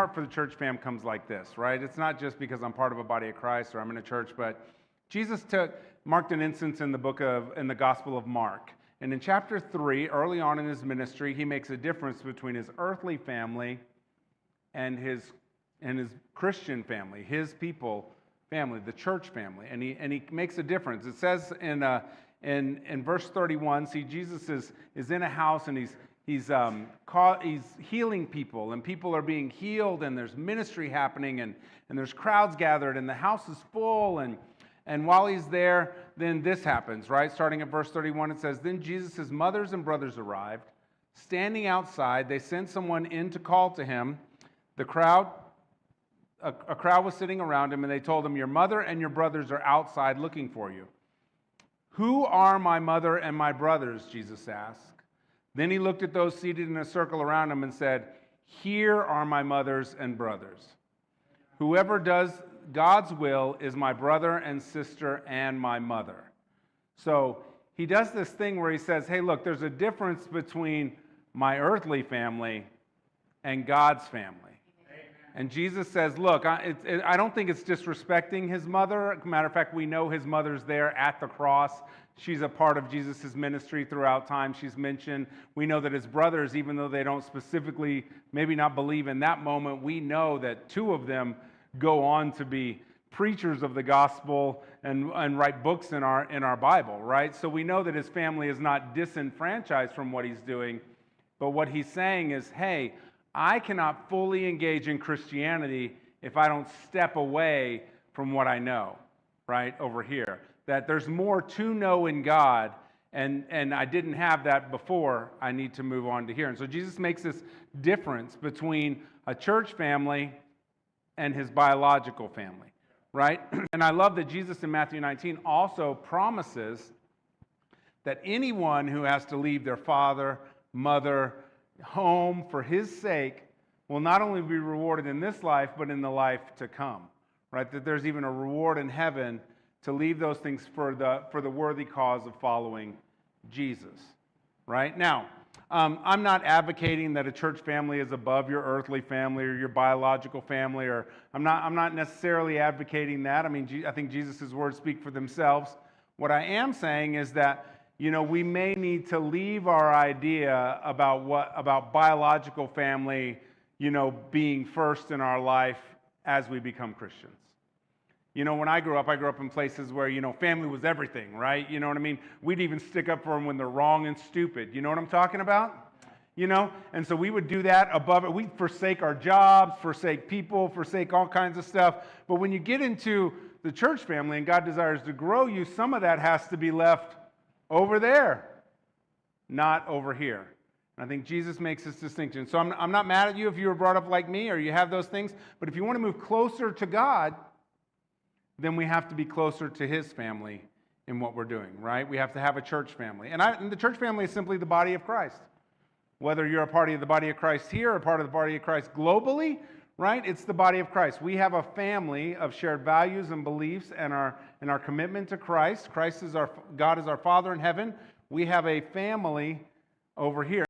heart for the church fam comes like this, right? It's not just because I'm part of a body of Christ or I'm in a church, but Jesus marked an instance in the Gospel of Mark. And in chapter 3, early on in his ministry, he makes a difference between his earthly family and his Christian family, his people family, the church family. And he makes a difference. It says in verse 31, see, Jesus is in a house and he's healing people, and people are being healed, and there's ministry happening, and there's crowds gathered, and the house is full, and while he's there, then this happens, right? Starting at verse 31, it says, Then Jesus' mothers and brothers arrived. Standing outside, they sent someone in to call to him. A crowd was sitting around him, and they told him, Your mother and your brothers are outside looking for you. Who are my mother and my brothers? Jesus asked. Then he looked at those seated in a circle around him and said, Here are my mothers and brothers. Whoever does God's will is my brother and sister and my mother. So he does this thing where he says, hey, look, there's a difference between my earthly family and God's family. And Jesus says, look, I don't think it's disrespecting his mother. Matter of fact, we know his mother's there at the cross. She's a part of Jesus' ministry throughout time. She's mentioned. We know that his brothers, even though they don't specifically maybe not believe in that moment, we know that two of them go on to be preachers of the gospel and write books in our Bible, right? So we know that his family is not disenfranchised from what he's doing. But what he's saying is, hey, I cannot fully engage in Christianity if I don't step away from what I know, right, over here. That there's more to know in God, and I didn't have that before. I need to move on to here. And so Jesus makes this difference between a church family and his biological family, right? And I love that Jesus in Matthew 19 also promises that anyone who has to leave their father, mother, home for his sake will not only be rewarded in this life, but in the life to come, right? That there's even a reward in heaven to leave those things for the worthy cause of following Jesus, right? Now, I'm not advocating that a church family is above your earthly family or your biological family, or I'm not necessarily advocating that. I mean, I think Jesus' words speak for themselves. What I am saying is that, you know, we may need to leave our idea about biological family, you know, being first in our life as we become Christians. You know, when I grew up in places where, you know, family was everything, right? You know what I mean? We'd even stick up for them when they're wrong and stupid. You know what I'm talking about? You know? And so we would do that above it. We'd forsake our jobs, forsake people, forsake all kinds of stuff. But when you get into the church family and God desires to grow you, some of that has to be left over there, not over here. And I think Jesus makes this distinction. So I'm not mad at you if you were brought up like me or you have those things. But if you want to move closer to God, then we have to be closer to his family in what we're doing, right? We have to have a church family. And the church family is simply the body of Christ. Whether you're a part of the body of Christ here or part of the body of Christ globally, right? It's the body of Christ. We have a family of shared values and beliefs and our commitment to Christ. God is our Father in heaven. We have a family over here.